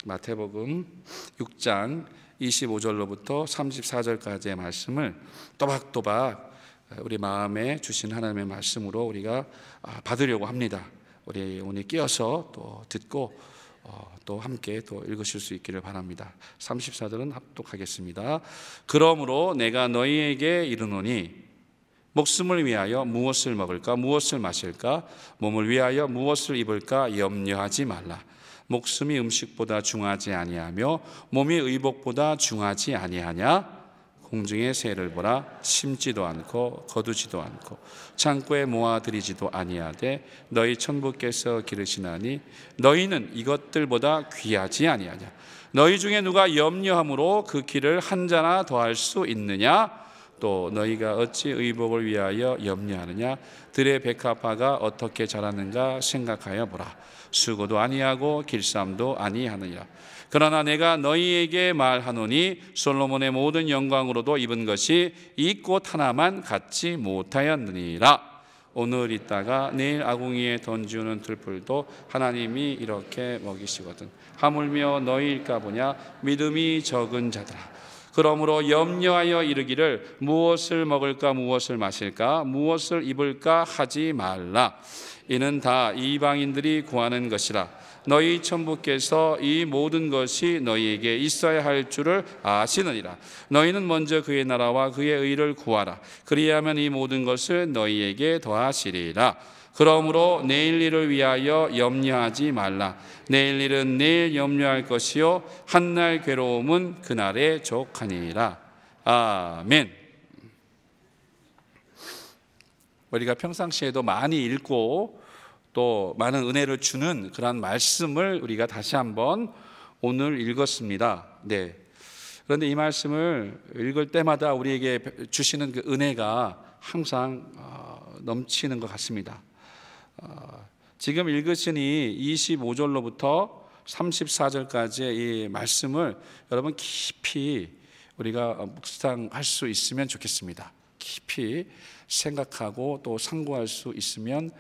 마태복음 6장 25절로부터 34절까지의 말씀을 또박또박 우리 마음에 주신 하나님의 말씀으로 우리가 받으려고 합니다. 우리 오늘 끼어서 또 듣고 또 함께 또 읽으실 수 있기를 바랍니다. 34절은 합독하겠습니다. 그러므로 내가 너희에게 이르노니 목숨을 위하여 무엇을 먹을까 무엇을 마실까 몸을 위하여 무엇을 입을까 염려하지 말라. 목숨이 음식보다 중하지 아니하며 몸이 의복보다 중하지 아니하냐. 공중의 새를 보라. 심지도 않고 거두지도 않고 창고에 모아들이지도 아니하되 너희 천부께서 기르시나니 너희는 이것들보다 귀하지 아니하냐. 너희 중에 누가 염려함으로 그 길을 한 자나 더할 수 있느냐. 또 너희가 어찌 의복을 위하여 염려하느냐. 들의 백합화가 어떻게 자라는가 생각하여 보라. 수고도 아니하고 길쌈도 아니하느니라. 그러나 내가 너희에게 말하노니 솔로몬의 모든 영광으로도 입은 것이 이 꽃 하나만 갖지 못하였느니라. 오늘 있다가 내일 아궁이에 던지우는 들풀도 하나님이 이렇게 먹이시거든. 하물며 너희일까 보냐. 믿음이 적은 자들아. 그러므로 염려하여 이르기를 무엇을 먹을까 무엇을 마실까 무엇을 입을까 하지 말라. 이는 다 이방인들이 구하는 것이라. 너희 천부께서 이 모든 것이 너희에게 있어야 할 줄을 아시느니라. 너희는 먼저 그의 나라와 그의 의를 구하라. 그리하면 이 모든 것을 너희에게 더하시리라. 그러므로 내일 일을 위하여 염려하지 말라. 내일 일은 내일 염려할 것이요 한날 괴로움은 그날에 족하니라. 아멘. 우리가 평상시에도 많이 읽고 또 많은 은혜를 주는 그런 말씀을 우리가 다시 한번 오늘 읽었습니다. 네. 그런데 이 말씀을 읽을 때마다 우리에게 주시는 그 은혜가 항상 넘치는 것 같습니다. 지금 읽으신 이 25절로부터 34절까지의 이 말씀을 여러분 깊이 우리가 묵상할 수 있으면 좋겠습니다. 깊이 생각하고 또 상고할 수 있으면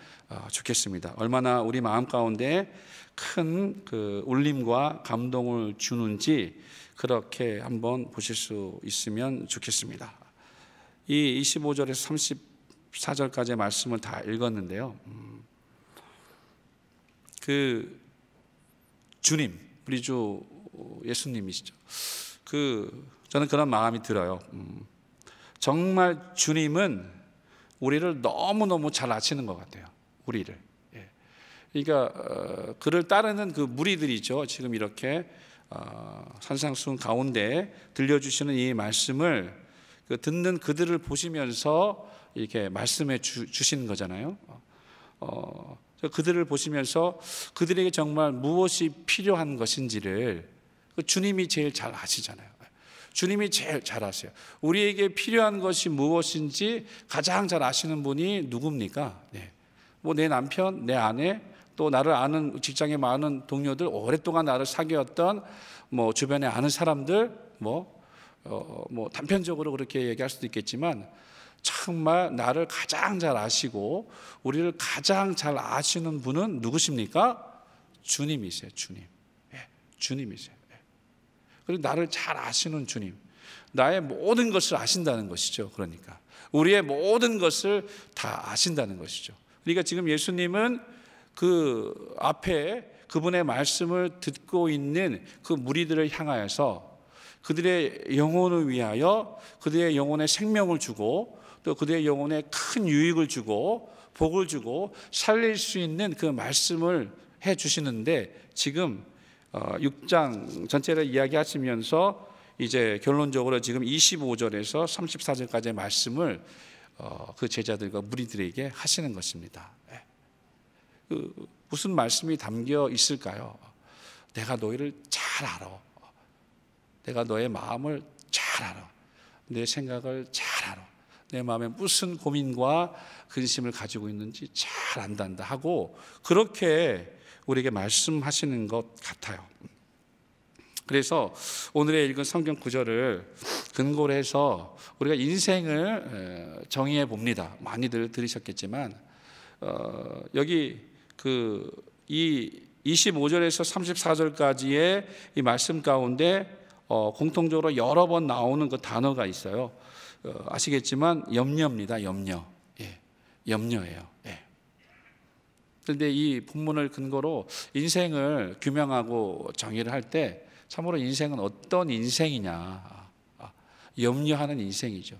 좋겠습니다. 얼마나 우리 마음 가운데 큰 그 울림과 감동을 주는지 그렇게 한번 보실 수 있으면 좋겠습니다. 이 25절에서 34절까지의 말씀을 다 읽었는데요. 그 주님, 우리 주 예수님이시죠. 저는 그런 마음이 들어요. 정말 주님은 우리를 너무너무 잘 아시는 것 같아요. 우리를. 그러니까 그를 따르는 그 무리들이죠. 지금 이렇게 산상수훈 가운데 들려주시는 이 말씀을 듣는 그들을 보시면서 이렇게 말씀해 주시는 거잖아요. 그들을 보시면서 그들에게 정말 무엇이 필요한 것인지를 주님이 제일 잘 아시잖아요. 주님이 제일 잘 아세요. 우리에게 필요한 것이 무엇인지 가장 잘 아시는 분이 누굽니까? 네. 뭐 내 남편, 내 아내, 또 나를 아는 직장에 많은 동료들, 오랫동안 나를 사귀었던 뭐 주변에 아는 사람들, 뭐 단편적으로 그렇게 얘기할 수도 있겠지만 정말 나를 가장 잘 아시고 우리를 가장 잘 아시는 분은 누구십니까? 주님이세요. 주님. 주님이세요. 그리고 나를 잘 아시는 주님, 나의 모든 것을 아신다는 것이죠. 그러니까 우리의 모든 것을 다 아신다는 것이죠. 그러니까 지금 예수님은 그 앞에 그분의 말씀을 듣고 있는 그 무리들을 향하여서 그들의 영혼을 위하여 그들의 영혼에 생명을 주고 또 그들의 영혼에 큰 유익을 주고 복을 주고 살릴 수 있는 그 말씀을 해 주시는데 지금 6장 전체를 이야기하시면서 이제 결론적으로 지금 25절에서 34절까지의 말씀을 그 제자들과 무리들에게 하시는 것입니다. 무슨 말씀이 담겨 있을까요? 내가 너희를 잘 알아. 내가 너의 마음을 잘 알아. 내 생각을 잘 알아. 내 마음에 무슨 고민과 근심을 가지고 있는지 잘 안단다 하고 그렇게 우리에게 말씀하시는 것 같아요. 그래서 오늘의 읽은 성경 구절을 근거로 해서 우리가 인생을 정의해 봅니다. 많이들 들으셨겠지만 여기 이 25절에서 34절까지의 이 말씀 가운데 공통적으로 여러 번 나오는 그 단어가 있어요. 아시겠지만 염려입니다. 염려. 예, 염려예요. 예. 그런데 이 본문을 근거로 인생을 규명하고 정의를 할 때 참으로 인생은 어떤 인생이냐, 염려하는 인생이죠.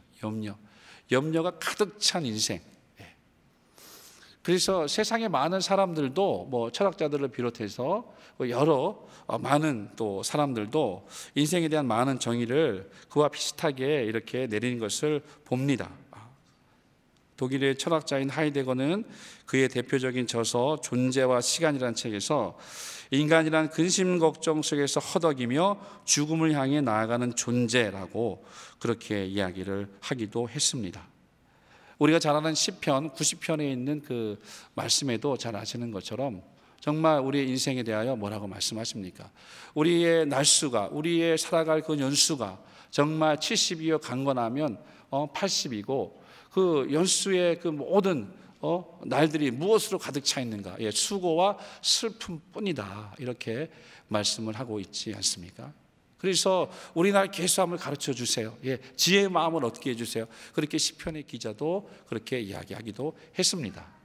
염려가 가득 찬 인생. 예. 그래서 세상의 많은 사람들도 뭐 철학자들을 비롯해서 여러 많은 또 사람들도 인생에 대한 많은 정의를 그와 비슷하게 이렇게 내리는 것을 봅니다. 독일의 철학자인 하이데거는 그의 대표적인 저서 존재와 시간이라는 책에서 인간이란 근심 걱정 속에서 허덕이며 죽음을 향해 나아가는 존재라고 그렇게 이야기를 하기도 했습니다. 우리가 잘 아는 시편 90편에 있는 그 말씀에도 잘 아시는 것처럼 정말 우리의 인생에 대하여 뭐라고 말씀하십니까? 우리의 날수가, 우리의 살아갈 그 연수가 정말 70이여 강건하면 80이고 그 연수의 그 모든 날들이 무엇으로 가득 차 있는가? 예, 수고와 슬픔뿐이다. 이렇게 말씀을 하고 있지 않습니까? 그래서 우리나라 계수함을 가르쳐 주세요. 예, 지혜의 마음을 얻게 해주세요. 그렇게 시편의 기자도 그렇게 이야기하기도 했습니다.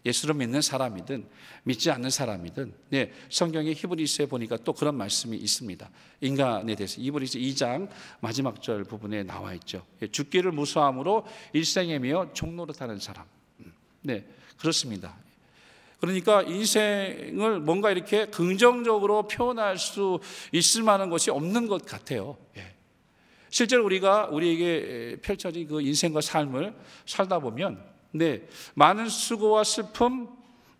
예수를 믿는 사람이든 믿지 않는 사람이든 성경의 히브리서에 보니까 또 그런 말씀이 있습니다. 인간에 대해서 히브리서 2장 마지막 절 부분에 나와 있죠. 죽기를 무서함으로 일생에 미어 종노릇하는 사람. 네, 그렇습니다. 그러니까 인생을 뭔가 이렇게 긍정적으로 표현할 수 있을 만한 것이 없는 것 같아요. 실제로 우리에게 펼쳐진 그 인생과 삶을 살다 보면 많은 수고와 슬픔,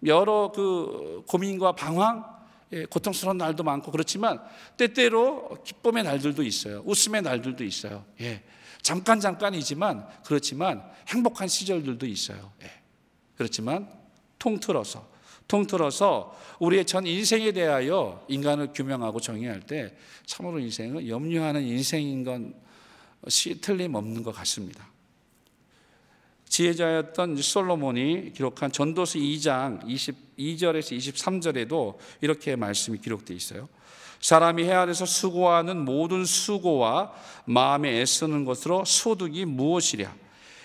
여러 그 고민과 방황, 고통스러운 날도 많고 그렇지만 때때로 기쁨의 날들도 있어요. 웃음의 날들도 있어요. 잠깐이지만 그렇지만 행복한 시절들도 있어요. 그렇지만 통틀어서 우리의 전 인생에 대하여 인간을 규명하고 정의할 때 참으로 인생은 염려하는 인생인 것이 틀림없는 것 같습니다. 지혜자였던 솔로몬이 기록한 전도서 2장 22절에서 23절에도 이렇게 말씀이 기록되어 있어요. 사람이 해 아래서 수고하는 모든 수고와 마음에 애쓰는 것으로 소득이 무엇이랴?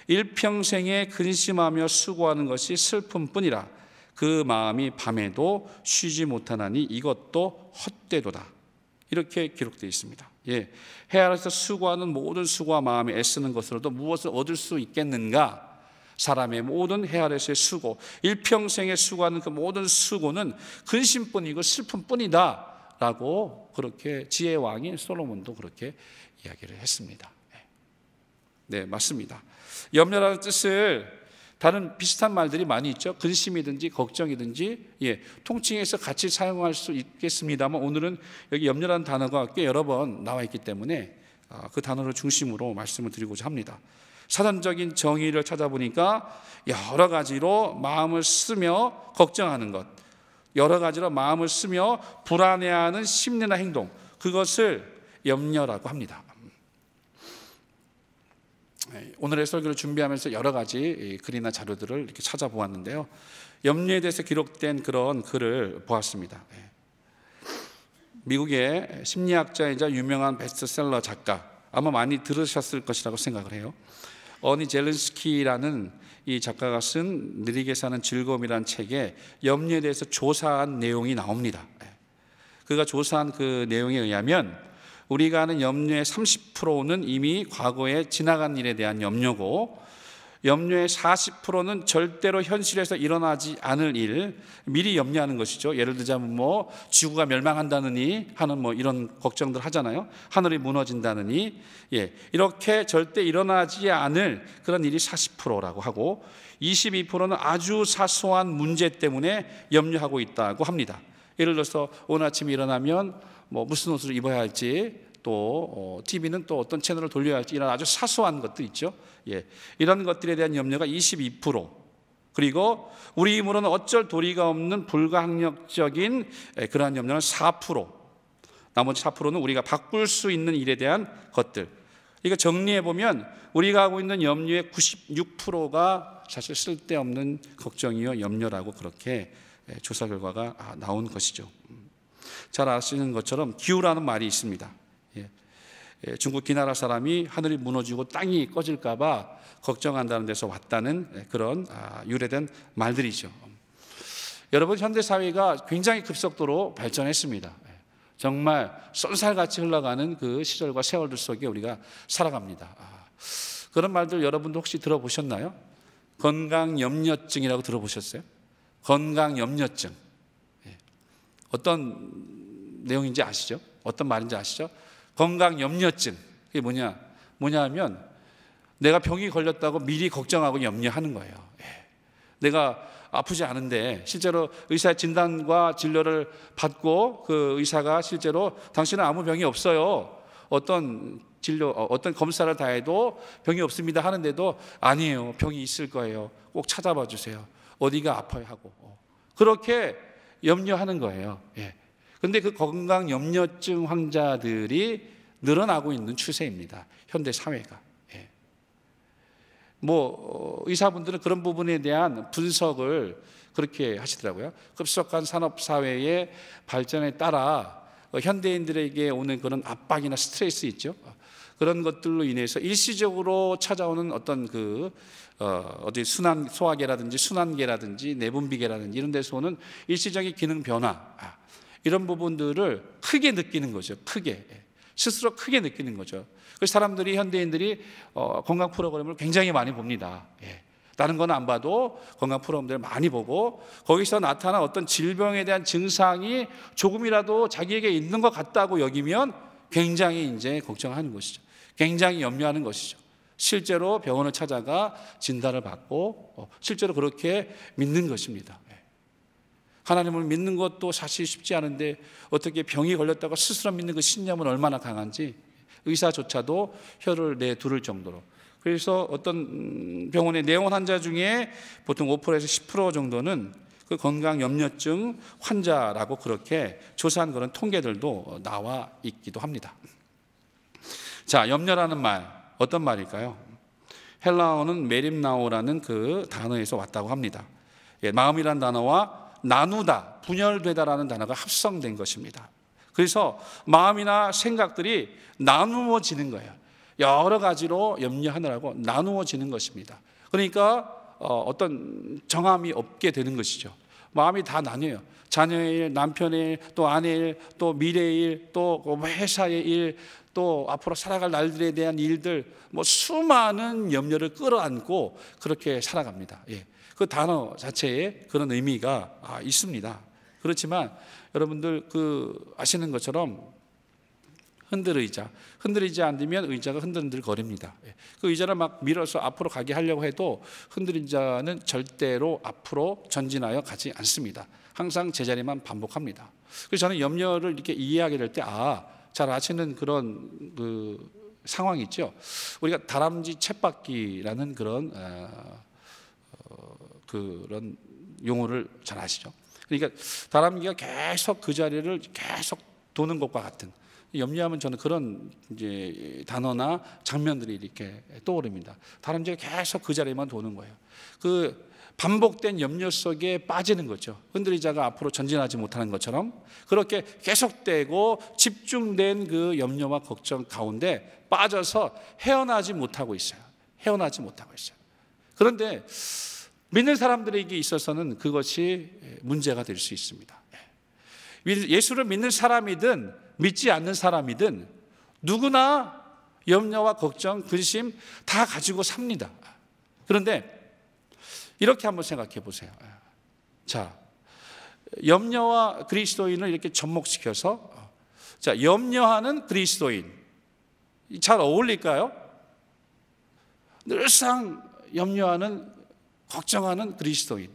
일평생에 근심하며 수고하는 것이 슬픔뿐이라. 그 마음이 밤에도 쉬지 못하나니 이것도 헛되도다. 이렇게 기록되어 있습니다. 해 아래서 수고하는 모든 수고와 마음에 애쓰는 것으로도 무엇을 얻을 수 있겠는가? 사람의 모든 해 아래서의 수고, 일평생에 수고하는 그 모든 수고는 근심뿐이고 슬픔뿐이다 라고 그렇게 지혜의 왕인 솔로몬도 그렇게 이야기를 했습니다. 네, 맞습니다. 염려라는 뜻을 다른 비슷한 말들이 많이 있죠. 근심이든지 걱정이든지 통칭해서 같이 사용할 수 있겠습니다만 오늘은 여기 염려라는 단어가 꽤 여러 번 나와 있기 때문에 그 단어를 중심으로 말씀을 드리고자 합니다. 사전적인 정의를 찾아보니까 여러 가지로 마음을 쓰며 걱정하는 것, 여러 가지로 마음을 쓰며 불안해하는 심리나 행동, 그것을 염려라고 합니다. 오늘의 설교를 준비하면서 여러 가지 글이나 자료들을 이렇게 찾아보았는데요. 염려에 대해서 기록된 그런 글을 보았습니다. 미국의 심리학자이자 유명한 베스트셀러 작가, 아마 많이 들으셨을 것이라고 생각을 해요. 어니 젤린스키라는 이 작가가 쓴 느리게 사는 즐거움이라는 책에 염려에 대해서 조사한 내용이 나옵니다. 그가 조사한 그 내용에 의하면 우리가 아는 염려의 30%는 이미 과거에 지나간 일에 대한 염려고 염려의 40%는 절대로 현실에서 일어나지 않을 일, 미리 염려하는 것이죠. 예를 들자면 지구가 멸망한다느니 하는 이런 걱정들 하잖아요. 하늘이 무너진다느니, 이렇게 절대 일어나지 않을 그런 일이 40%라고 하고 22%는 아주 사소한 문제 때문에 염려하고 있다고 합니다. 예를 들어서 오늘 아침에 일어나면 무슨 옷을 입어야 할지, 또 TV는 또 어떤 채널을 돌려야 할지, 이런 아주 사소한 것들 있죠. 이런 것들에 대한 염려가 22%, 그리고 우리 힘으로는 어쩔 도리가 없는 불가항력적인 그러한 염려는 4%, 나머지 4%는 우리가 바꿀 수 있는 일에 대한 것들. 그러니까 정리해보면 우리가 하고 있는 염려의 96%가 사실 쓸데없는 걱정이요 염려라고 그렇게 조사 결과가 나온 것이죠. 잘 아시는 것처럼 기후라는 말이 있습니다. 중국 기나라 사람이 하늘이 무너지고 땅이 꺼질까 봐 걱정한다는 데서 왔다는 그런 유래된 말들이죠. 여러분, 현대사회가 굉장히 급속도로 발전했습니다. 정말 쏜살같이 흘러가는 그 시절과 세월들 속에 우리가 살아갑니다. 그런 말들 여러분도 혹시 들어보셨나요? 건강염려증이라고 들어보셨어요? 건강염려증. 어떤 내용인지 아시죠? 어떤 말인지 아시죠? 건강염려증. 그게 뭐냐면 내가 병이 걸렸다고 미리 걱정하고 염려하는 거예요. 내가 아프지 않은데 실제로 의사의 진단과 진료를 받고 그 의사가 실제로 당신은 아무 병이 없어요, 어떤 검사를 다 해도 병이 없습니다 하는데도 아니에요, 병이 있을 거예요, 꼭 찾아봐 주세요, 어디가 아파요 하고 그렇게 염려하는 거예요. 그런데 그 건강염려증 환자들이 늘어나고 있는 추세입니다, 현대 사회가. 의사분들은 그런 부분에 대한 분석을 그렇게 하시더라고요. 급속한 산업사회의 발전에 따라 현대인들에게 오는 그런 압박이나 스트레스 있죠. 그런 것들로 인해서 일시적으로 찾아오는 어떤 어디 소화계라든지 순환계라든지 내분비계라든지 이런 데서 오는 일시적인 기능 변화, 이런 부분들을 크게 느끼는 거죠. 스스로 크게 느끼는 거죠. 그래서 현대인들이 건강 프로그램을 굉장히 많이 봅니다. 다른 건 안 봐도 건강 프로그램들을 많이 보고 거기서 나타난 어떤 질병에 대한 증상이 조금이라도 자기에게 있는 것 같다고 여기면 굉장히 이제 걱정하는 것이죠. 굉장히 염려하는 것이죠. 실제로 병원을 찾아가 진단을 받고 실제로 그렇게 믿는 것입니다. 하나님을 믿는 것도 사실 쉽지 않은데 어떻게 병이 걸렸다고 스스로 믿는 그 신념은 얼마나 강한지 의사조차도 혀를 내두를 정도로. 그래서 어떤 병원의 내원 환자 중에 보통 5%에서 10% 정도는 그 건강염려증 환자라고 그렇게 조사한 그런 통계들도 나와 있기도 합니다. 자, 염려라는 말, 어떤 말일까요? 헬라어는 메림나오라는 그 단어에서 왔다고 합니다. 마음이란 단어와 나누다, 분열되다라는 단어가 합성된 것입니다. 그래서 마음이나 생각들이 나누어지는 거예요. 여러 가지로 염려하느라고 나누어지는 것입니다. 그러니까 어떤 정함이 없게 되는 것이죠. 마음이 다 나뉘어요. 자녀의 일, 남편의 일, 또 아내의 일, 또 미래의 일, 또 회사의 일, 또 앞으로 살아갈 날들에 대한 일들, 수많은 염려를 끌어안고 그렇게 살아갑니다. 그 단어 자체에 그런 의미가 있습니다. 그렇지만 여러분들 아시는 것처럼 흔들리지 않으면 의자가 흔들흔들 거립니다. 그 의자를 막 밀어서 앞으로 가게 하려고 해도 흔들린 자는 절대로 앞으로 전진하여 가지 않습니다. 항상 제자리만 반복합니다. 그래서 저는 염려를 이렇게 이해하게 될 때 잘 아시는 그런 상황이 있죠. 우리가 다람쥐 쳇바퀴라는 그런 용어를 잘 아시죠. 그러니까 다람쥐가 계속 그 자리를 계속 도는 것과 같은, 염려하면 저는 그런 이제 단어나 장면들이 이렇게 떠오릅니다. 다람쥐가 계속 그 자리만 도는 거예요. 그 반복된 염려 속에 빠지는 거죠. 흔들리자가 앞으로 전진하지 못하는 것처럼 그렇게 계속되고 집중된 그 염려와 걱정 가운데 빠져서 헤어나지 못하고 있어요. 그런데 믿는 사람들에게 있어서는 그것이 문제가 될 수 있습니다. 예수를 믿는 사람이든 믿지 않는 사람이든 누구나 염려와 걱정, 근심 다 가지고 삽니다. 그런데 이렇게 한번 생각해 보세요. 자, 염려와 그리스도인을 이렇게 접목시켜서, 자, 염려하는 그리스도인 잘 어울릴까요? 늘상 염려하는, 걱정하는 그리스도인.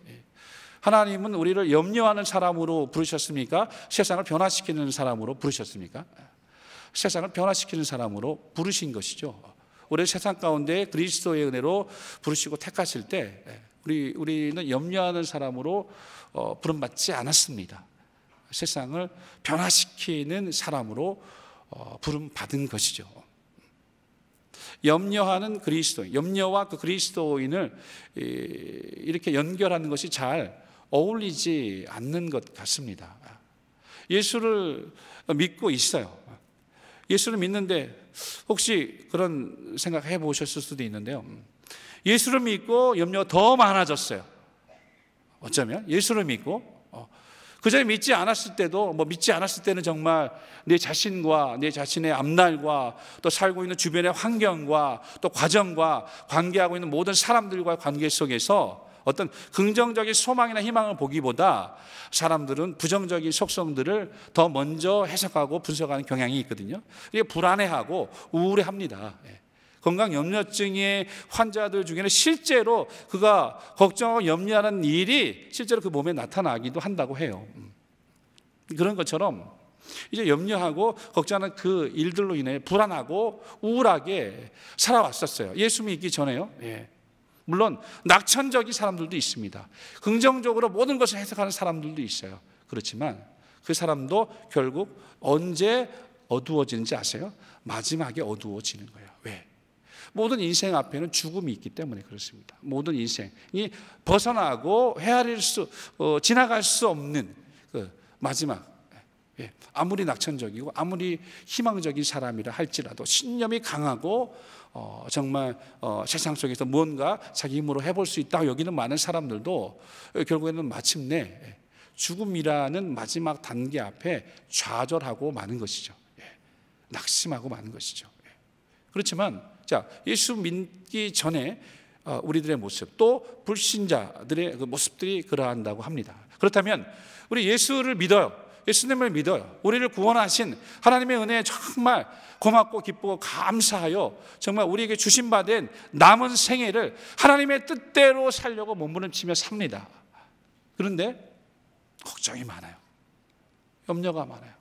하나님은 우리를 염려하는 사람으로 부르셨습니까? 세상을 변화시키는 사람으로 부르셨습니까? 세상을 변화시키는 사람으로 부르신 것이죠. 우리 세상 가운데 그리스도의 은혜로 부르시고 택하실 때 우리는 염려하는 사람으로 부름받지 않았습니다. 세상을 변화시키는 사람으로 부름받은 것이죠. 염려하는 그리스도인, 염려와 그 그리스도인을 이렇게 연결하는 것이 잘 어울리지 않는 것 같습니다. 예수를 믿고 있어요. 예수를 믿는데 혹시 그런 생각 해보셨을 수도 있는데요. 예수를 믿고 염려가 더 많아졌어요. 어쩌면 예수를 믿고 그전에 믿지 않았을 때도 믿지 않았을 때는 정말 내 자신과 내 자신의 앞날과 또 살고 있는 주변의 환경과 또 과정과 관계하고 있는 모든 사람들과의 관계 속에서 어떤 긍정적인 소망이나 희망을 보기보다 사람들은 부정적인 속성들을 더 먼저 해석하고 분석하는 경향이 있거든요. 이게 불안해하고 우울해합니다. 건강염려증의 환자들 중에는 실제로 그가 걱정하고 염려하는 일이 실제로 그 몸에 나타나기도 한다고 해요. 그런 것처럼 이제 염려하고 걱정하는 그 일들로 인해 불안하고 우울하게 살아왔었어요. 예수 믿기 전에요. 물론 낙천적인 사람들도 있습니다. 긍정적으로 모든 것을 해석하는 사람들도 있어요. 그렇지만 그 사람도 결국 언제 어두워지는지 아세요? 마지막에 어두워지는 거예요. 왜? 모든 인생 앞에는 죽음이 있기 때문에 그렇습니다. 모든 인생이 벗어나고 지나갈 수 없는 그 마지막, 아무리 낙천적이고 아무리 희망적인 사람이라 할지라도 신념이 강하고 정말 세상 속에서 무언가 자기 힘으로 해볼 수 있다고 여기는 많은 사람들도 결국에는 마침내 죽음이라는 마지막 단계 앞에 좌절하고 마는 것이죠. 낙심하고 마는 것이죠. 그렇지만 자, 예수 믿기 전에 우리들의 모습 또 불신자들의 그 모습들이 그러한다고 합니다. 그렇다면 우리 예수를 믿어요. 예수님을 믿어요. 우리를 구원하신 하나님의 은혜에 정말 고맙고 기쁘고 감사하여 정말 우리에게 주신 바 된 남은 생애를 하나님의 뜻대로 살려고 몸부림치며 삽니다. 그런데 걱정이 많아요. 염려가 많아요.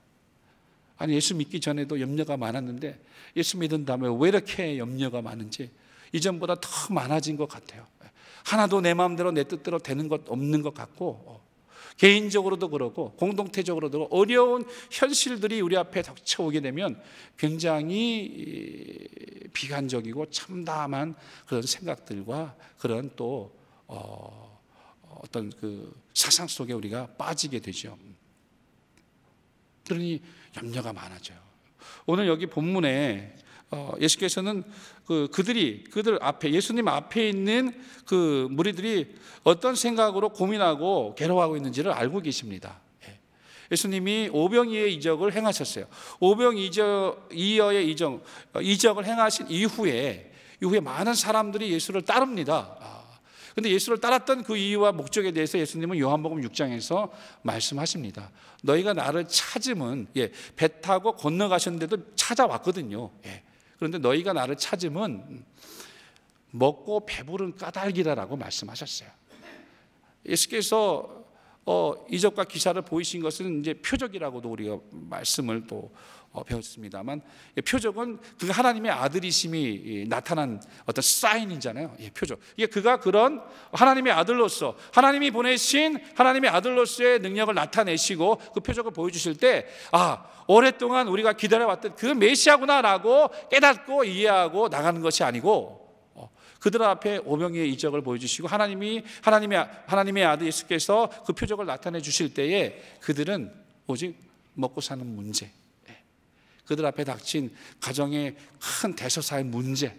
아니 예수 믿기 전에도 염려가 많았는데 예수 믿은 다음에 왜 이렇게 염려가 많은지 이전보다 더 많아진 것 같아요. 하나도 내 마음대로 내 뜻대로 되는 것 없는 것 같고 개인적으로도 그렇고 공동체적으로도 어려운 현실들이 우리 앞에 닥쳐오게 되면 굉장히 비관적이고 참담한 그런 생각들과 그런 또 어떤 그 사상 속에 우리가 빠지게 되죠. 그러니 염려가 많아져요. 오늘 여기 본문에 예수께서는 그들 앞에 예수님 앞에 있는 그 무리들이 어떤 생각으로 고민하고 괴로워하고 있는지를 알고 계십니다. 예수님이 오병이의 이적을 행하셨어요. 오병이어의 이적을 행하신 이후에 많은 사람들이 예수를 따릅니다. 근데 예수를 따랐던 그 이유와 목적에 대해서 예수님은 요한복음 6장에서 말씀하십니다. 너희가 나를 찾으면 배 타고 건너가셨는데도 찾아왔거든요. 그런데 너희가 나를 찾으면 먹고 배부른 까닭이라고 말씀하셨어요. 예수께서 이적과 기사를 보이신 것은 이제 표적이라고도 우리가 말씀을 또 배웠습니다만 표적은 그 하나님의 아들이심이 나타난 어떤 사인이잖아요. 표적. 이게 그가 그런 하나님의 아들로서 하나님이 보내신 하나님의 아들로서의 능력을 나타내시고 그 표적을 보여주실 때 오랫동안 우리가 기다려왔던 그 메시아구나라고 깨닫고 이해하고 나가는 것이 아니고 그들 앞에 오병이의 이적을 보여주시고 하나님의 아들 예수께서 그 표적을 나타내 주실 때에 그들은 오직 먹고 사는 문제, 그들 앞에 닥친 가정의 큰 대소사의 문제,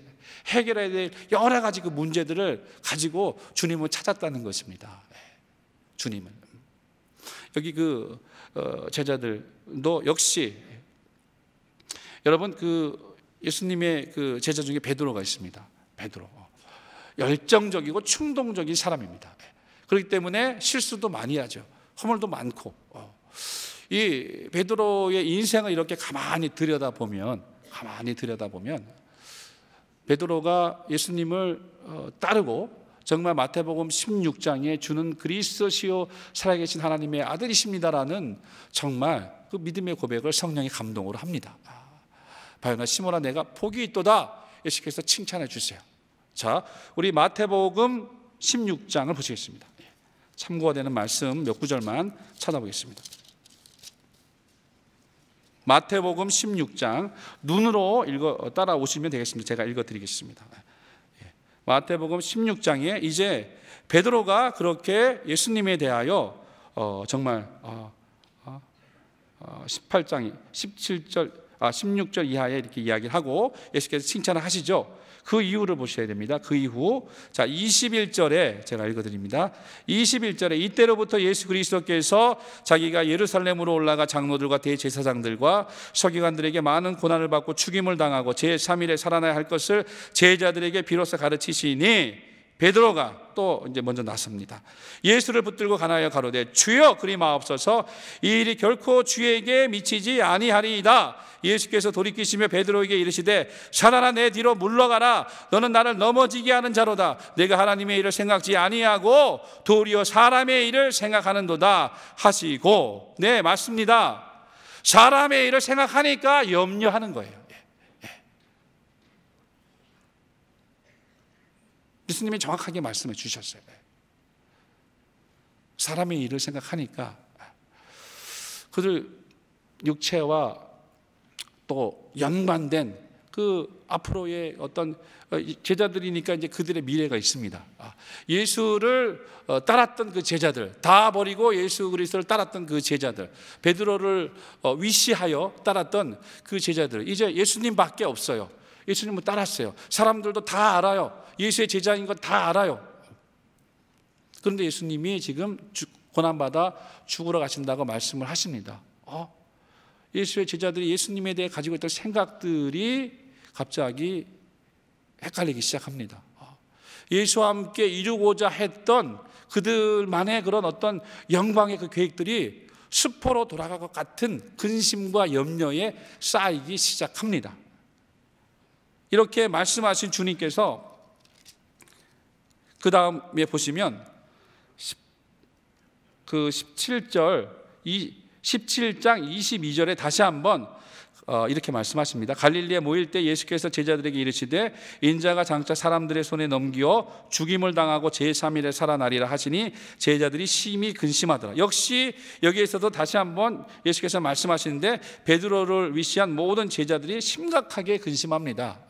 해결해야 될 여러 가지 그 문제들을 가지고 주님을 찾았다는 것입니다. 주님을. 여기 그 제자들도 역시 여러분 그 예수님의 그 제자 중에 베드로가 있습니다. 베드로. 열정적이고 충동적인 사람입니다. 그렇기 때문에 실수도 많이 하죠. 허물도 많고. 이 베드로의 인생을 이렇게 가만히 들여다보면 베드로가 예수님을 따르고 정말 마태복음 16장에 주는 그리스도시요 살아계신 하나님의 아들이십니다라는 정말 그 믿음의 고백을 성령이 감동으로 합니다. 바요나 시몬아 내가 복이 있도다 예수께서 칭찬해 주세요. 자, 우리 마태복음 16장을 보시겠습니다. 참고가 되는 말씀 몇 구절만 찾아보겠습니다. 마태복음 16장 눈으로 따라오시면 되겠습니다. 제가 읽어드리겠습니다. 마태복음 16장에 이제 베드로가 그렇게 예수님에 대하여 정말 18장 16절 이하에 이렇게 이야기를 하고 예수께서 칭찬을 하시죠. 그 이유를 보셔야 됩니다. 그 이후 21절에 제가 읽어드립니다. 21절에 이때로부터 예수 그리스도께서 자기가 예루살렘으로 올라가 장로들과 대제사장들과 서기관들에게 많은 고난을 받고 죽임을 당하고 제3일에 살아나야 할 것을 제자들에게 비로소 가르치시니 베드로가 또 이제 먼저 나섭니다. 예수를 붙들고 가나여 가로되 주여 그리 마옵소서, 이 일이 결코 주에게 미치지 아니하리이다. 예수께서 돌이키시며 베드로에게 이르시되 사단아 내 뒤로 물러가라. 너는 나를 넘어지게 하는 자로다. 내가 하나님의 일을 생각지 아니하고 도리어 사람의 일을 생각하는도다 하시고. 네, 맞습니다. 사람의 일을 생각하니까 염려하는 거예요. 예수님이 정확하게 말씀해 주셨어요. 사람의 일을 생각하니까 그들 육체와 또 연관된 그 앞으로의 어떤 제자들이니까 이제 그들의 미래가 있습니다. 예수를 따랐던 그 제자들 다 버리고 예수 그리스도를 따랐던 그 제자들, 베드로를 위시하여 따랐던 그 제자들, 이제 예수님밖에 없어요. 예수님을 따랐어요. 사람들도 다 알아요. 예수의 제자인 건 다 알아요. 그런데 예수님이 지금 고난받아 죽으러 가신다고 말씀을 하십니다. 예수의 제자들이 예수님에 대해 가지고 있던 생각들이 갑자기 헷갈리기 시작합니다. 예수와 함께 이루고자 했던 그들만의 그런 어떤 영광의 그 계획들이 수포로 돌아갈 것 같은 근심과 염려에 쌓이기 시작합니다. 이렇게 말씀하신 주님께서 그 다음에 보시면 그 17장 22절에 다시 한번 이렇게 말씀하십니다. 갈릴리에 모일 때 예수께서 제자들에게 이르시되 인자가 장차 사람들의 손에 넘겨 죽임을 당하고 제3일에 살아나리라 하시니 제자들이 심히 근심하더라. 역시 여기에서도 다시 한번 예수께서 말씀하시는데 베드로를 위시한 모든 제자들이 심각하게 근심합니다.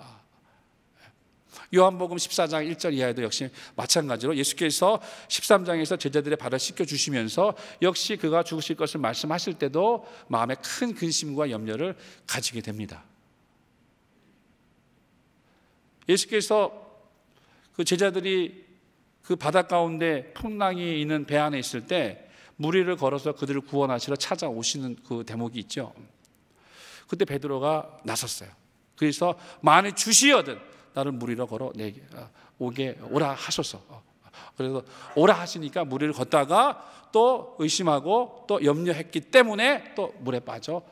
요한복음 14장 1절 이하에도 역시 마찬가지로 예수께서 13장에서 제자들의 발을 씻겨주시면서 역시 그가 죽으실 것을 말씀하실 때도 마음에 큰 근심과 염려를 가지게 됩니다. 예수께서 그 제자들이 그 바다 가운데 풍랑이 있는 배 안에 있을 때 무리를 걸어서 그들을 구원하시러 찾아오시는 그 대목이 있죠. 그때 베드로가 나섰어요. 그래서 만일 주시거든 나를 무리로 걸어 내게 오라 하소서. 그래서 오라 하시니까 무리를 걷다가 또 의심하고 또 염려했기 때문에 또 물에 빠져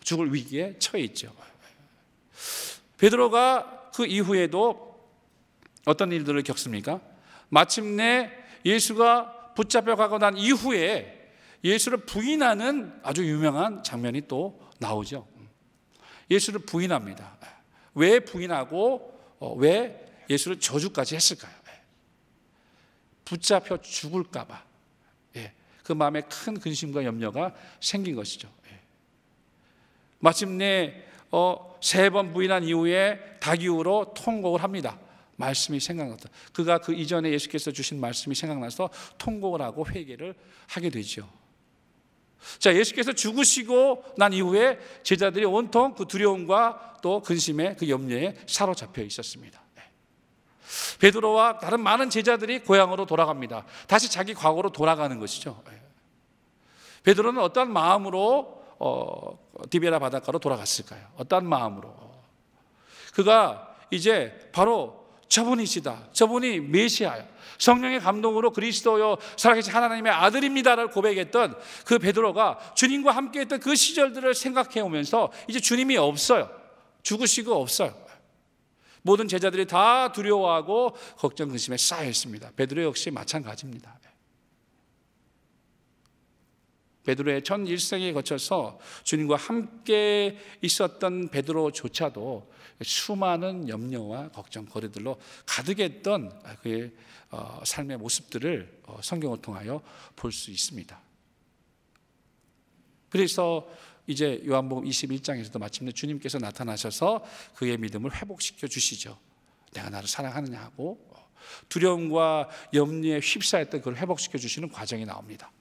죽을 위기에 처해 있죠. 베드로가 그 이후에도 어떤 일들을 겪습니까? 마침내 예수가 붙잡혀 가고 난 이후에 예수를 부인하는 아주 유명한 장면이 또 나오죠. 예수를 부인합니다. 왜 부인하고 왜 예수를 저주까지 했을까요? 붙잡혀 죽을까 봐. 그 마음에 큰 근심과 염려가 생긴 것이죠. 마침내 3번 부인한 이후에 닭이후로 통곡을 합니다. 말씀이 생각났다. 그가 그 이전에 예수께서 주신 말씀이 생각나서 통곡을 하고 회개를 하게 되죠. 자, 예수께서 죽으시고 난 이후에 제자들이 온통 그 두려움과 또 근심의 그 염려에 사로잡혀 있었습니다. 베드로와 다른 많은 제자들이 고향으로 돌아갑니다. 다시 자기 과거로 돌아가는 것이죠. 베드로는 어떠한 마음으로 디베라 바닷가로 돌아갔을까요? 어떠한 마음으로? 그가 이제 바로 저분이시다, 저분이 메시아야, 성령의 감동으로 그리스도요 살아계신 하나님의 아들입니다를 고백했던 그 베드로가 주님과 함께했던 그 시절들을 생각해 오면서 이제 주님이 없어요. 죽으시고 없어요. 모든 제자들이 다 두려워하고 걱정 근심에 쌓여 있습니다. 베드로 역시 마찬가지입니다. 베드로의 전 일생에 거쳐서 주님과 함께 있었던 베드로조차도 수많은 염려와 걱정거리들로 가득했던 그의 삶의 모습들을 성경을 통하여 볼 수 있습니다. 그래서 이제 요한복음 21장에서도 마침내 주님께서 나타나셔서 그의 믿음을 회복시켜 주시죠. 내가 나를 사랑하느냐 하고 두려움과 염려에 휩싸였던 그걸 회복시켜 주시는 과정이 나옵니다.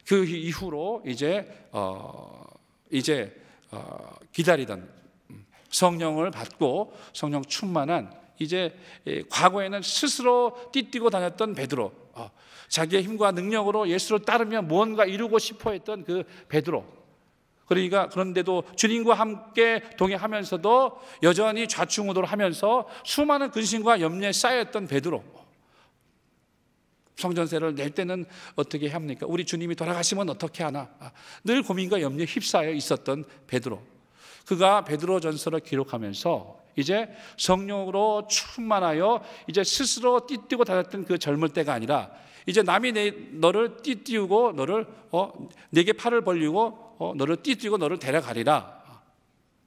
그 이후로 이제 기다리던 성령을 받고 성령 충만한 이제 과거에는 스스로 띠뛰고 다녔던 베드로, 자기의 힘과 능력으로 예수를 따르며 무언가 이루고 싶어 했던 그 베드로, 그러니까 그런데도 주님과 함께 동행하면서도 여전히 좌충우돌 하면서 수많은 근심과 염려에 쌓였던 베드로, 성전세를 낼 때는 어떻게 합니까? 우리 주님이 돌아가시면 어떻게 하나? 늘 고민과 염려에 휩싸여 있었던 베드로, 그가 베드로전서를 기록하면서 이제 성령으로 충만하여 이제 스스로 띠뛰고 다녔던 그 젊을 때가 아니라 이제 남이 너를 띠뛰고 너를 내게 팔을 벌리고 너를 띠뛰고 너를 데려가리라.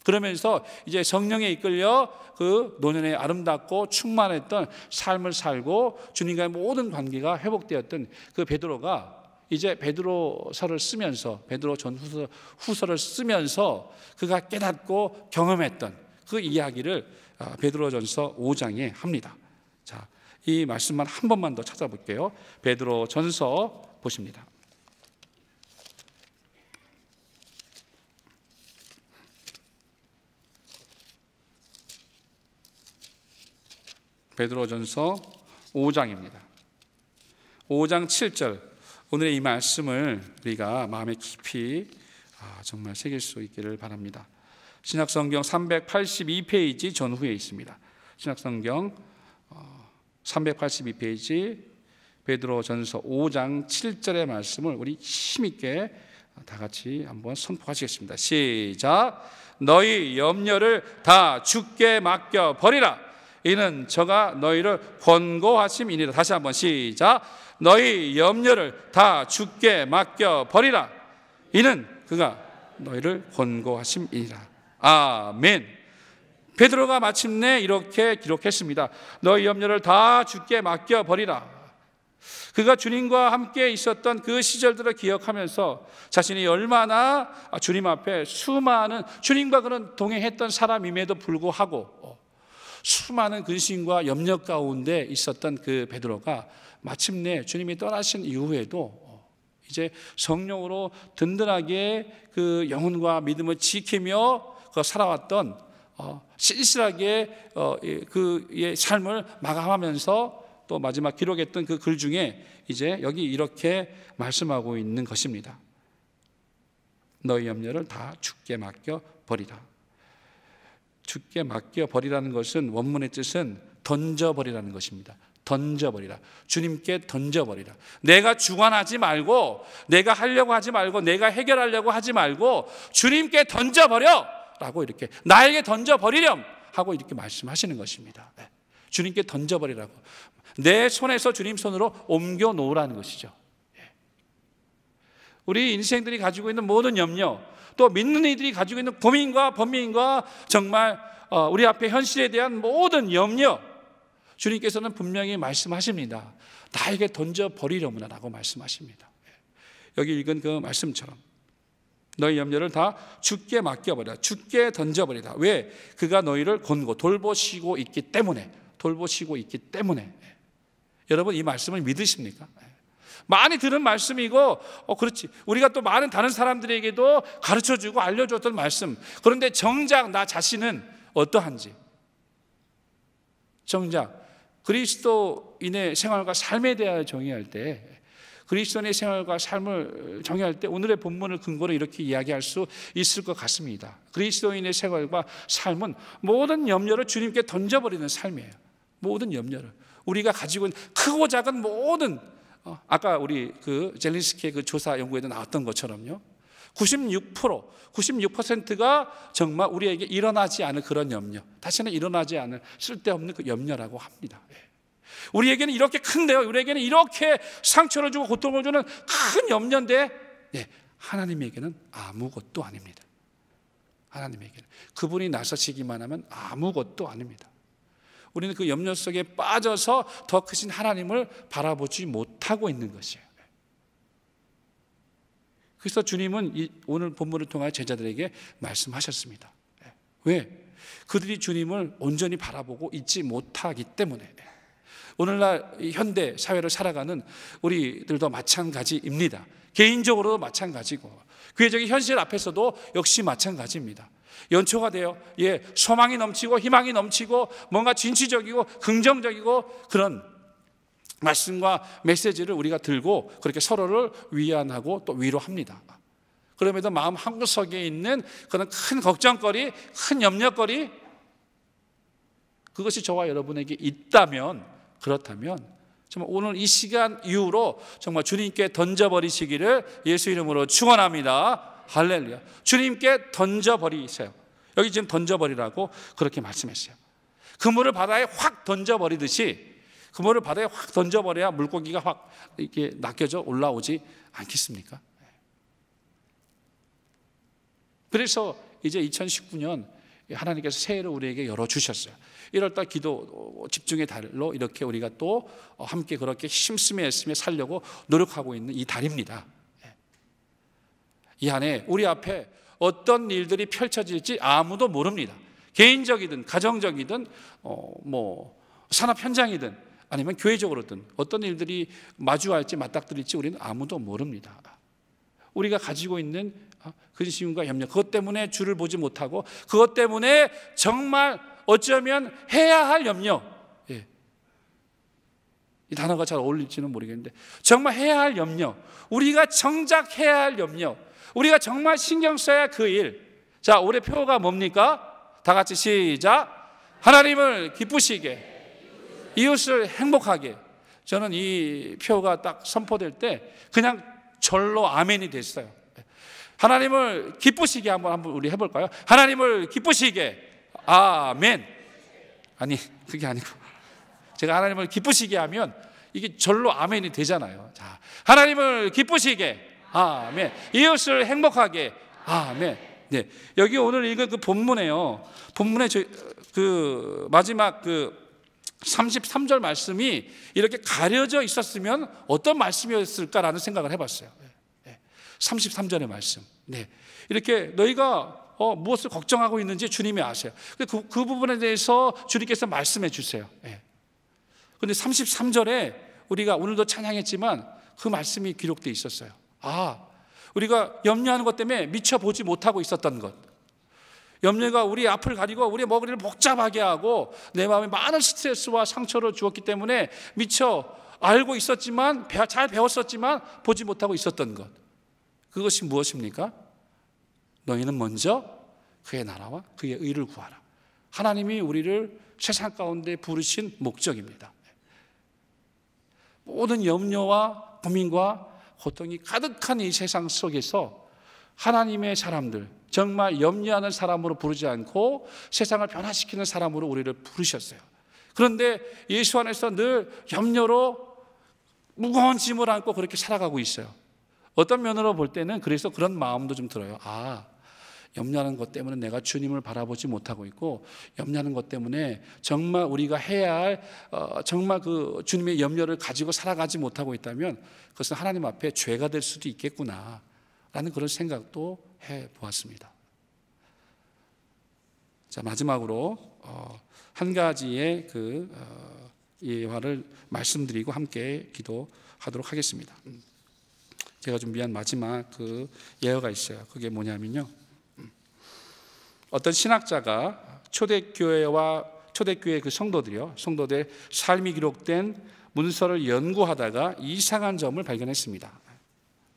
그러면서 이제 성령에 이끌려 그 노년에 아름답고 충만했던 삶을 살고 주님과의 모든 관계가 회복되었던 그 베드로가 이제 베드로서를 쓰면서 베드로 전후서를 쓰면서 그가 깨닫고 경험했던 그 이야기를 베드로전서 5장에 합니다. 자, 이 말씀만 한 번만 더 찾아볼게요. 베드로전서 보십니다. 베드로전서 5장입니다. 5장 7절, 오늘의 이 말씀을 우리가 마음에 깊이 정말 새길 수 있기를 바랍니다. 신약성경 382페이지 전후에 있습니다. 신약성경 382페이지 베드로전서 5장 7절의 말씀을 우리 힘있게 다 같이 한번 선포하시겠습니다. 시작. 너희 염려를 다 주께 맡겨 버리라. 이는 저가 너희를 권고하심이니라. 다시 한번 시작. 너희 염려를 다 주께 맡겨 버리라. 이는 그가 너희를 권고하심이니라. 아멘. 베드로가 마침내 이렇게 기록했습니다. 너희 염려를 다 주께 맡겨 버리라. 그가 주님과 함께 있었던 그 시절들을 기억하면서 자신이 얼마나 주님 앞에 수많은 주님과 그는 동행했던 사람임에도 불구하고 수많은 근심과 염려 가운데 있었던 그 베드로가 마침내 주님이 떠나신 이후에도 이제 성령으로 든든하게 그 영혼과 믿음을 지키며 살아왔던 신실하게 그의 삶을 마감하면서 또 마지막 기록했던 그 글 중에 이제 여기 이렇게 말씀하고 있는 것입니다. 너희 염려를 다 주께 맡겨 버리라. 주께 맡겨 버리라는 것은 원문의 뜻은 던져버리라는 것입니다. 던져버리라. 주님께 던져버리라. 내가 주관하지 말고, 내가 하려고 하지 말고, 내가 해결하려고 하지 말고 주님께 던져버려 라고 이렇게 나에게 던져버리렴 하고 이렇게 말씀하시는 것입니다. 주님께 던져버리라고. 내 손에서 주님 손으로 옮겨 놓으라는 것이죠. 우리 인생들이 가지고 있는 모든 염려, 또 믿는 이들이 가지고 있는 고민과 번민과 정말 우리 앞에 현실에 대한 모든 염려, 주님께서는 분명히 말씀하십니다. 나에게 던져버리려무나 라고 말씀하십니다. 여기 읽은 그 말씀처럼 너희 염려를 다 주께 맡겨버리라. 주께 던져버리라. 왜? 그가 너희를 권고 돌보시고 있기 때문에. 돌보시고 있기 때문에. 여러분, 이 말씀을 믿으십니까? 많이 들은 말씀이고 그렇지, 우리가 또 많은 다른 사람들에게도 가르쳐주고 알려줬던 말씀. 그런데 정작 나 자신은 어떠한지, 정작 그리스도인의 생활과 삶에 대하여 정의할 때, 그리스도인의 생활과 삶을 정의할 때 오늘의 본문을 근거로 이렇게 이야기할 수 있을 것 같습니다. 그리스도인의 생활과 삶은 모든 염려를 주님께 던져버리는 삶이에요. 모든 염려를, 우리가 가지고 있는 크고 작은 모든, 아까 우리 그 젤린스키의 그 조사 연구에도 나왔던 것처럼요, 96%가 정말 우리에게 일어나지 않을 그런 염려, 다시는 일어나지 않을 쓸데없는 그 염려라고 합니다. 우리에게는 이렇게 큰데요, 우리에게는 이렇게 상처를 주고 고통을 주는 큰 염려인데 하나님에게는 아무것도 아닙니다. 하나님에게는 그분이 나서시기만 하면 아무것도 아닙니다. 우리는 그 염려 속에 빠져서 더 크신 하나님을 바라보지 못하고 있는 것이에요. 그래서 주님은 오늘 본문을 통하여 제자들에게 말씀하셨습니다. 왜? 그들이 주님을 온전히 바라보고 있지 못하기 때문에 오늘날 현대 사회를 살아가는 우리들도 마찬가지입니다. 개인적으로도 마찬가지고 교회적인 현실 앞에서도 역시 마찬가지입니다. 연초가 되어 소망이 넘치고 희망이 넘치고 뭔가 진취적이고 긍정적이고 그런 말씀과 메시지를 우리가 들고 그렇게 서로를 위안하고 또 위로합니다. 그럼에도 마음 한구석에 있는 그런 큰 걱정거리, 큰 염려거리, 그것이 저와 여러분에게 있다면, 그렇다면 정말 오늘 이 시간 이후로 정말 주님께 던져버리시기를 예수 이름으로 축원합니다. 할렐루야. 주님께 던져버리세요. 여기 지금 던져버리라고 그렇게 말씀했어요. 그물을 바다에 확 던져버리듯이 그물을 바다에 확 던져버려야 물고기가 확 이렇게 낚여져 올라오지 않겠습니까? 그래서 이제 2019년 하나님께서 새해를 우리에게 열어주셨어요. 1월달 기도 집중의 달로 이렇게 우리가 또 함께 그렇게 힘쓰며 애쓰며 살려고 노력하고 있는 이 달입니다. 이 안에 우리 앞에 어떤 일들이 펼쳐질지 아무도 모릅니다. 개인적이든 가정적이든 산업 현장이든 아니면 교회적으로든 어떤 일들이 마주할지 맞닥뜨릴지 우리는 아무도 모릅니다. 우리가 가지고 있는 근심과 염려, 그것 때문에 주를 보지 못하고 그것 때문에 정말 어쩌면 해야 할 염려, 이 단어가 잘 어울릴지는 모르겠는데 정말 해야 할 염려, 우리가 정작 해야 할 염려, 우리가 정말 신경 써야 할 그 일. 자, 올해 표가 뭡니까? 다 같이 시작. 하나님을 기쁘시게, 이웃을 행복하게. 저는 이 표가 딱 선포될 때 그냥 절로 아멘이 됐어요. 하나님을 기쁘시게 한번 우리 해볼까요? 하나님을 기쁘시게, 아멘. 아니, 그게 아니고 제가 하나님을 기쁘시게 하면 이게 절로 아멘이 되잖아요. 자, 하나님을 기쁘시게, 아멘. 이웃을 행복하게, 아멘. 네, 여기 오늘 읽은 그 본문에요. 본문에 그 마지막 그 33절 말씀이 이렇게 가려져 있었으면 어떤 말씀이었을까라는 생각을 해봤어요. 33절의 말씀. 네, 이렇게 너희가 무엇을 걱정하고 있는지 주님이 아세요. 그 부분에 대해서 주님께서 말씀해 주세요. 그런데 33절에 우리가 오늘도 찬양했지만 그 말씀이 기록되어 있었어요. 우리가 염려하는 것 때문에 미처 보지 못하고 있었던 것, 염려가 우리 앞을 가리고 우리의 머리를 복잡하게 하고 내 마음에 많은 스트레스와 상처를 주었기 때문에 미처 알고 있었지만 잘 배웠었지만 보지 못하고 있었던 것, 그것이 무엇입니까? 너희는 먼저 그의 나라와 그의 의를 구하라. 하나님이 우리를 세상 가운데 부르신 목적입니다. 모든 염려와 고민과 고통이 가득한 이 세상 속에서 하나님의 사람들, 정말 염려하는 사람으로 부르지 않고 세상을 변화시키는 사람으로 우리를 부르셨어요. 그런데 예수 안에서 늘 염려로 무거운 짐을 안고 그렇게 살아가고 있어요. 어떤 면으로 볼 때는 그래서 그런 마음도 좀 들어요. 염려하는 것 때문에 내가 주님을 바라보지 못하고 있고, 염려하는 것 때문에 정말 우리가 해야 할 정말 그 주님의 염려를 가지고 살아가지 못하고 있다면 그것은 하나님 앞에 죄가 될 수도 있겠구나 라는 그런 생각도 해보았습니다. 자, 마지막으로 한 가지의 그 예화를 말씀드리고 함께 기도하도록 하겠습니다. 제가 준비한 마지막 그 예화가 있어요. 그게 뭐냐면요, 어떤 신학자가 초대교회 그 성도들의 삶이 기록된 문서를 연구하다가 이상한 점을 발견했습니다.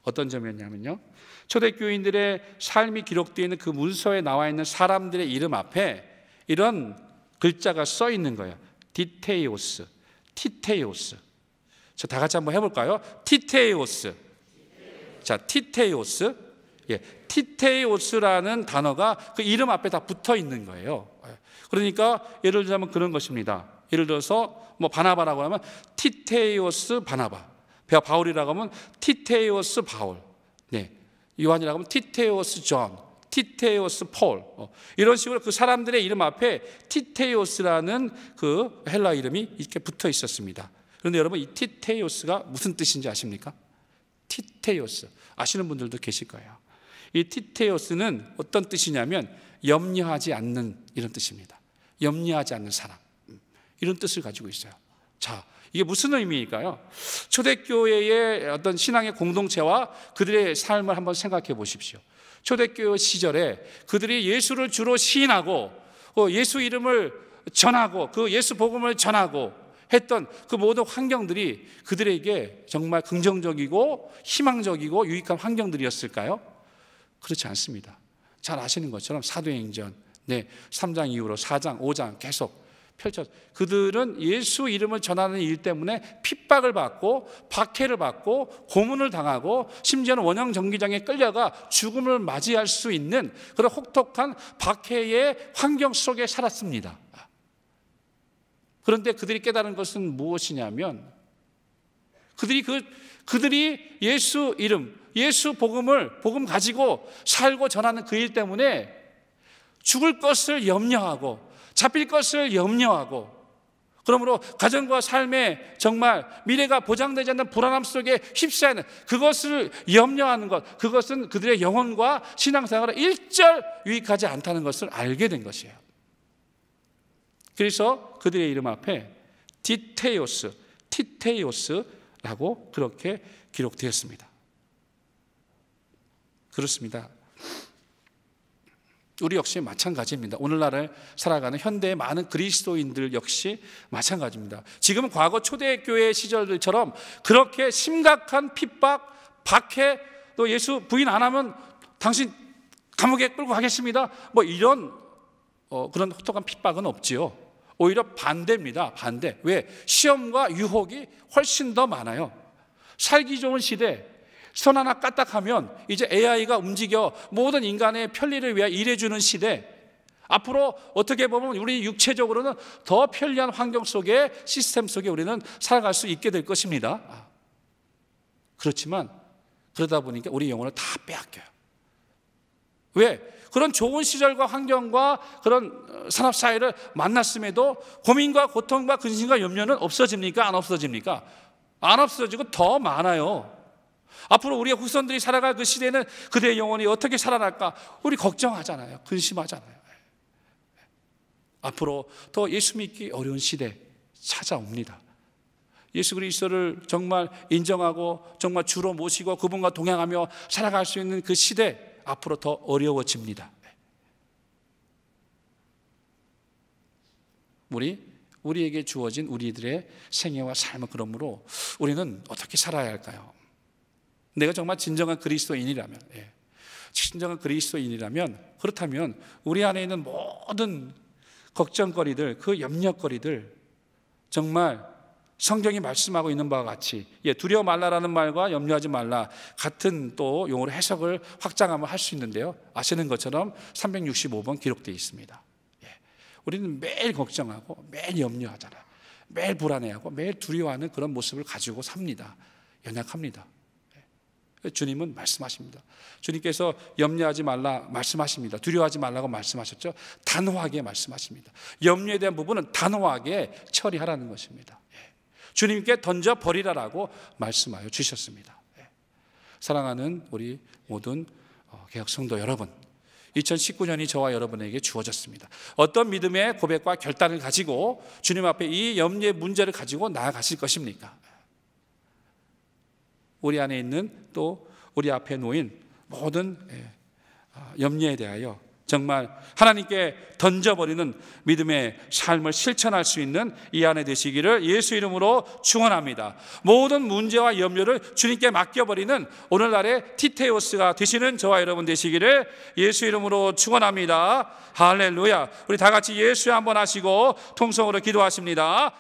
어떤 점이었냐면요, 초대교인들의 삶이 기록되어 있는 그 문서에 나와 있는 사람들의 이름 앞에 이런 글자가 써 있는 거예요. 티테이오스. 자, 다 같이 한번 해볼까요? 티테이오스. 자, 티테이오스. 티테이오스라는 단어가 그 이름 앞에 다 붙어 있는 거예요. 그러니까 예를 들자면 그런 것입니다. 예를 들어서 바나바라고 하면 티테이오스 바나바, 바울이라고 하면 티테이오스 바울, 요한이라고 하면 티테이오스 존, 티테이오스 폴, 이런 식으로 그 사람들의 이름 앞에 티테이오스라는 그 헬라 이름이 이렇게 붙어 있었습니다. 그런데 여러분, 이 티테이오스가 무슨 뜻인지 아십니까? 티테이오스 아시는 분들도 계실 거예요. 이 티테오스는 어떤 뜻이냐면 염려하지 않는, 이런 뜻입니다. 염려하지 않는 사람, 이런 뜻을 가지고 있어요. 자, 이게 무슨 의미일까요? 초대교회의 어떤 신앙의 공동체와 그들의 삶을 한번 생각해 보십시오. 초대교회 시절에 그들이 예수를 주로 시인하고 예수 이름을 전하고 그 예수 복음을 전하고 했던 그 모든 환경들이 그들에게 정말 긍정적이고 희망적이고 유익한 환경들이었을까요? 그렇지 않습니다. 잘 아시는 것처럼 사도행전 3장 이후로 4장, 5장 계속 그들은 예수 이름을 전하는 일 때문에 핍박을 받고 박해를 받고 고문을 당하고 심지어는 원형 정기장에 끌려가 죽음을 맞이할 수 있는 그런 혹독한 박해의 환경 속에 살았습니다. 그런데 그들이 깨달은 것은 무엇이냐면 그들이 예수 이름, 예수 복음 가지고 살고 전하는 그 일 때문에 죽을 것을 염려하고 잡힐 것을 염려하고, 그러므로 가정과 삶의 정말 미래가 보장되지 않는 불안함 속에 휩싸이는 그것을 염려하는 것, 그것은 그들의 영혼과 신앙생활에 일절 유익하지 않다는 것을 알게 된 것이에요. 그래서 그들의 이름 앞에 티테오스라고 그렇게 기록되었습니다. 그렇습니다. 우리 역시 마찬가지입니다. 오늘날을 살아가는 현대의 많은 그리스도인들 역시 마찬가지입니다. 지금은 과거 초대교회 시절들처럼 그렇게 심각한 핍박, 박해, 또 예수 부인 안 하면 당신 감옥에 끌고 가겠습니다, 뭐 이런 그런 혹독한 핍박은 없지요. 오히려 반대입니다. 반대. 왜? 시험과 유혹이 훨씬 더 많아요. 살기 좋은 시대, 손 하나 까딱하면 이제 AI가 움직여 모든 인간의 편리를 위해 일해주는 시대, 앞으로 어떻게 보면 우리 육체적으로는 더 편리한 환경 속에, 시스템 속에 우리는 살아갈 수 있게 될 것입니다. 그렇지만 그러다 보니까 우리 영혼을 다 빼앗겨요. 왜? 그런 좋은 시절과 환경과 그런 산업사회를 만났음에도 고민과 고통과 근심과 염려는 없어집니까? 안 없어집니까? 안 없어지고 더 많아요. 앞으로 우리의 후손들이 살아갈 그 시대는 그들의 영혼이 어떻게 살아날까 우리 걱정하잖아요. 근심하잖아요. 앞으로 더 예수 믿기 어려운 시대 찾아옵니다. 예수 그리스도를 정말 인정하고 정말 주로 모시고 그분과 동행하며 살아갈 수 있는 그 시대, 앞으로 더 어려워집니다. 우리에게 주어진 우리들의 생애와 삶은, 그러므로 우리는 어떻게 살아야 할까요? 내가 정말 진정한 그리스도인이라면, 그렇다면 우리 안에 있는 모든 걱정거리들, 그 염려거리들, 정말 성경이 말씀하고 있는 바와 같이 두려워 말라라는 말과 염려하지 말라 같은 또 용어로 해석을 확장하면 할 수 있는데요, 아시는 것처럼 365번 기록되어 있습니다. 우리는 매일 걱정하고 매일 염려하잖아요. 매일 불안해하고 매일 두려워하는 그런 모습을 가지고 삽니다. 연약합니다. 주님은 말씀하십니다. 주님께서 염려하지 말라 말씀하십니다. 두려워하지 말라고 말씀하셨죠. 단호하게 말씀하십니다. 염려에 대한 부분은 단호하게 처리하라는 것입니다. 주님께 던져버리라라고 말씀하여 주셨습니다. 사랑하는 우리 모든 개혁 성도 여러분, 2019년이 저와 여러분에게 주어졌습니다. 어떤 믿음의 고백과 결단을 가지고 주님 앞에 이 염려의 문제를 가지고 나아가실 것입니까? 우리 안에 있는, 또 우리 앞에 놓인 모든 염려에 대하여 정말 하나님께 던져버리는 믿음의 삶을 실천할 수 있는 이 안에 되시기를 예수 이름으로 축원합니다. 모든 문제와 염려를 주님께 맡겨버리는 오늘날의 티테오스가 되시는 저와 여러분 되시기를 예수 이름으로 축원합니다. 할렐루야. 우리 다 같이 예수 한번 하시고 통성으로 기도하십니다.